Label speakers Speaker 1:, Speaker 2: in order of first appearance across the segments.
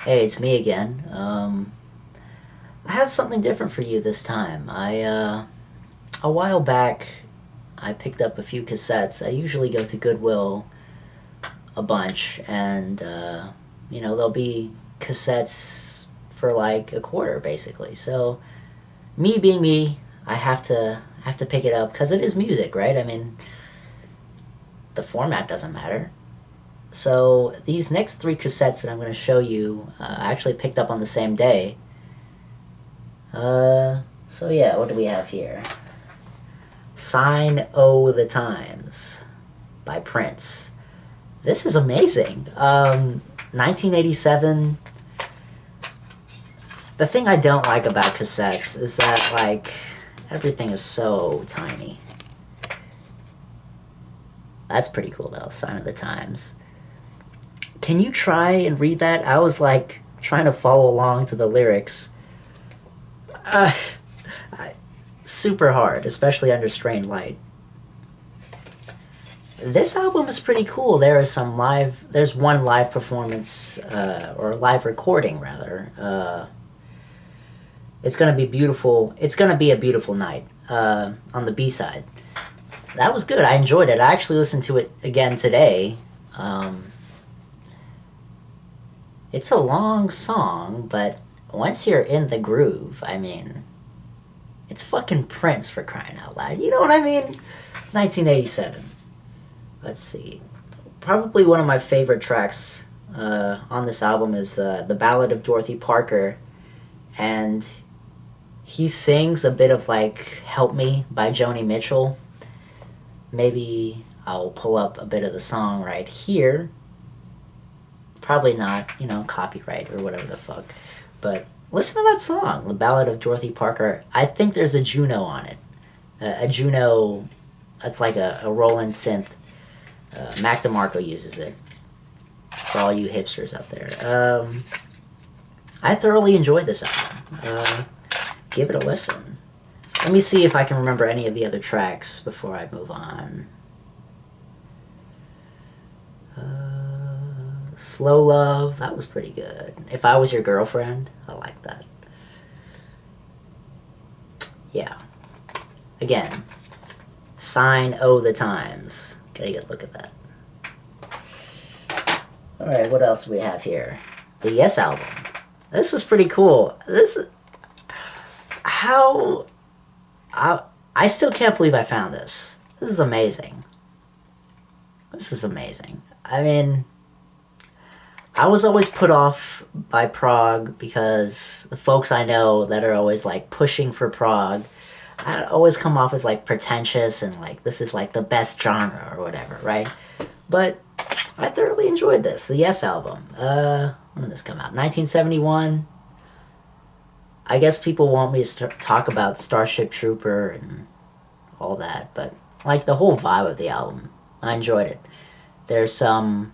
Speaker 1: Hey, it's me again. I have something different for you this time. A while back, I picked up a few cassettes. I usually go to Goodwill a bunch, and, there'll be cassettes for like a quarter, basically. So, me being me, I have to pick it up because it is music, right? I mean, the format doesn't matter. So these next three cassettes that I'm going to show you, I actually picked up on the same day. So yeah, what do we have here? Sign O' the Times by Prince. This is amazing. 1987. The thing I don't like about cassettes is that, like, everything is so tiny. That's pretty cool, though. Sign of the Times. Can you try and read that? I was, like, trying to follow along to the lyrics. Uh, Super hard, especially under strained light. This album is pretty cool. There's one live performance, or live recording, rather. It's gonna be beautiful. It's gonna be a beautiful night, on the B-side. That was good. I enjoyed it. I actually listened to it again today. It's a long song, but once you're in the groove, I mean, it's fucking Prince, for crying out loud. You know what I mean? 1987. Let's see. Probably one of my favorite tracks on this album is The Ballad of Dorothy Parker. And he sings a bit of, like, Help Me by Joni Mitchell. Maybe I'll pull up a bit of the song right here. Probably not, copyright or whatever the fuck. But listen to that song, The Ballad of Dorothy Parker. I think there's a Juno on it. A Juno, that's like a Roland synth. Mac DeMarco uses it. For all you hipsters out there. I thoroughly enjoyed this album. Give it a listen. Let me see if I can remember any of the other tracks before I move on. Slow Love, that was pretty good. If I Was Your Girlfriend, I like that. Yeah. Again, Sign O' the Times. Get a good look at that. Alright, what else do we have here? The Yes album. This was pretty cool. I still can't believe I found this. This is amazing. This is amazing. I mean, I was always put off by prog because the folks I know that are always, like, pushing for prog, I always come off as, like, pretentious and, like, this is, like, the best genre or whatever, right? But I thoroughly enjoyed this. The Yes album. When did this come out? 1971. I guess people want me to talk about Starship Trooper and all that, but, like, the whole vibe of the album, I enjoyed it. There's some,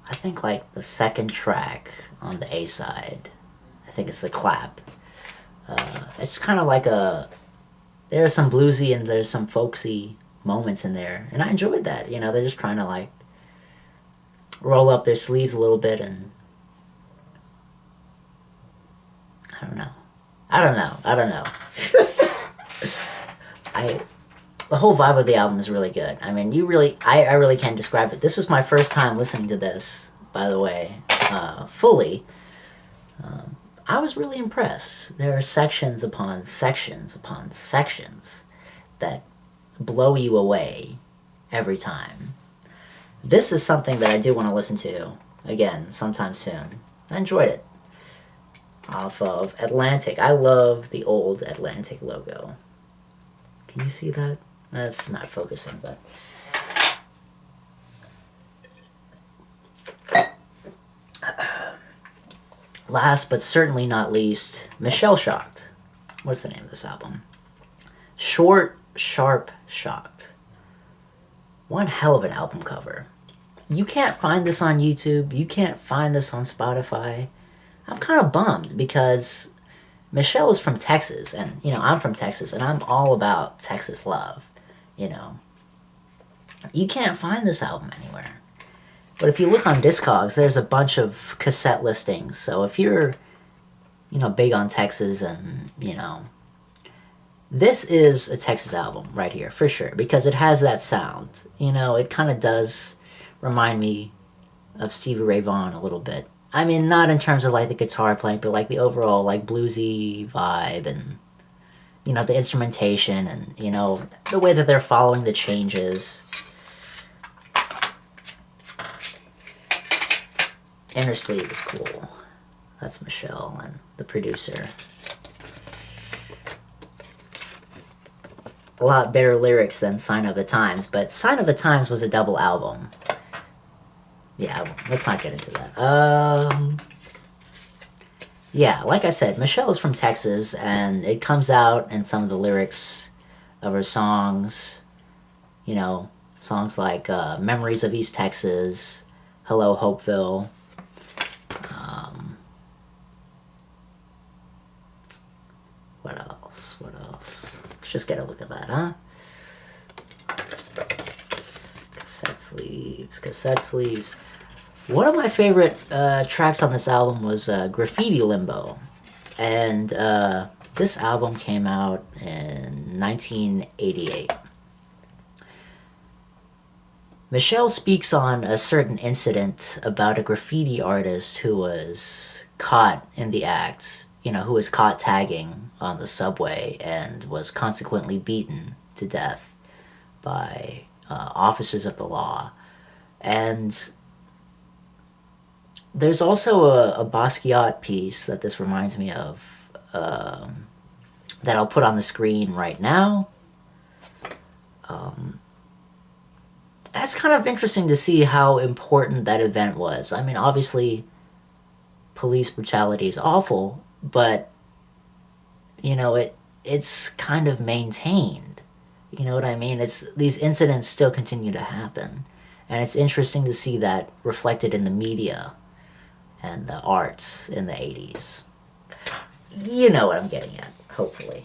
Speaker 1: I think, like, the second track on the A-side, I think it's The Clap. It's kind of like there's some bluesy and there's some folksy moments in there, and I enjoyed that. They're just trying to, like, roll up their sleeves a little bit, and I don't know. The whole vibe of the album is really good. I mean, I really can't describe it. This was my first time listening to this, by the way, fully. I was really impressed. There are sections upon sections upon sections that blow you away every time. This is something that I do want to listen to again sometime soon. I enjoyed it. Off of Atlantic. I love the old Atlantic logo. Can you see that? That's not focusing, but... Last but certainly not least, Michelle Shocked. What's the name of this album? Short, Sharp, Shocked. One hell of an album cover. You can't find this on YouTube. You can't find this on Spotify. I'm kind of bummed because Michelle is from Texas, and, I'm from Texas, and I'm all about Texas love, You can't find this album anywhere. But if you look on Discogs, there's a bunch of cassette listings. So if you're, big on Texas and, this is a Texas album right here, for sure, because it has that sound. It kind of does remind me of Stevie Ray Vaughan a little bit. I mean, not in terms of, like, the guitar playing, but, like, the overall, like, bluesy vibe and, the instrumentation and, the way that they're following the changes. Inner Sleeve is cool. That's Michelle and the producer. A lot better lyrics than Sign of the Times, but Sign of the Times was a double album. Yeah, let's not get into that. Yeah, like I said, Michelle is from Texas, and it comes out in some of the lyrics of her songs. Songs like Memories of East Texas, Hello Hopeville. What else? Let's just get a look at that, huh? Cassette sleeves. One of my favorite tracks on this album was Graffiti Limbo. And this album came out in 1988. Michelle speaks on a certain incident about a graffiti artist who was caught in the act, who was caught tagging on the subway and was consequently beaten to death by officers of the law. And there's also a Basquiat piece that this reminds me of that I'll put on the screen right now. That's kind of interesting to see how important that event was. I mean, obviously, police brutality is awful, but, it's kind of maintained. You know what I mean? These incidents still continue to happen. And it's interesting to see that reflected in the media and the arts in the 80s. You know what I'm getting at, hopefully.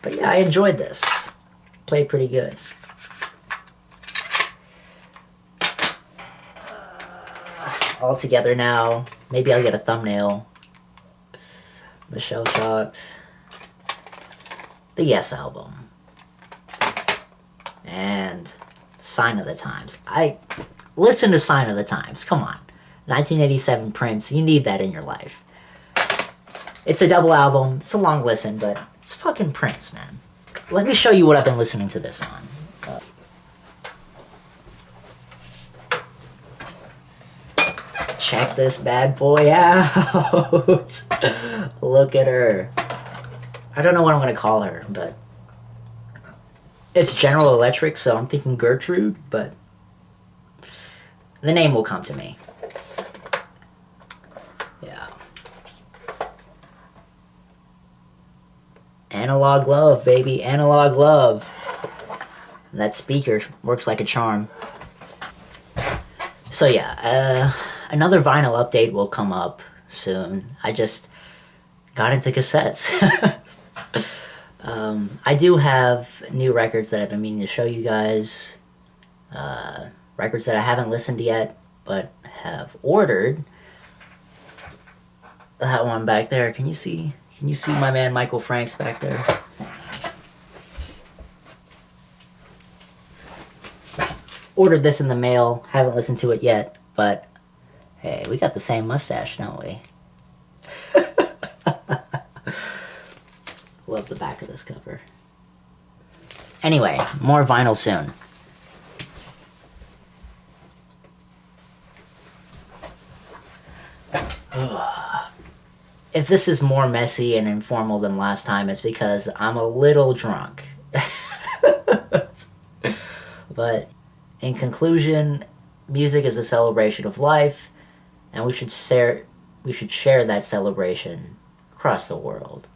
Speaker 1: But yeah, I enjoyed this. Played pretty good. All together now. Maybe I'll get a thumbnail. Michelle Shocked. The Yes album. And Sign of the Times. I listen to Sign of the Times. Come on. 1987 Prince. You need that in your life. It's a double album. It's a long listen, but it's fucking Prince, man. Let me show you what I've been listening to this on. Check this bad boy out. Look at her. I don't know what I'm going to call her, but it's General Electric, so I'm thinking Gertrude, but the name will come to me. Yeah. Analog love, baby. Analog love. And that speaker works like a charm. So yeah, another vinyl update will come up soon. I just got into cassettes. I do have new records that I've been meaning to show you guys. Records that I haven't listened to yet, but have ordered. That one back there, can you see? Can you see my man Michael Franks back there? Ordered this in the mail, haven't listened to it yet, but hey, we got the same mustache, don't we? Love the back of this cover. Anyway, more vinyl soon. If this is more messy and informal than last time, it's because I'm a little drunk. But in conclusion, music is a celebration of life, and we should share that celebration across the world.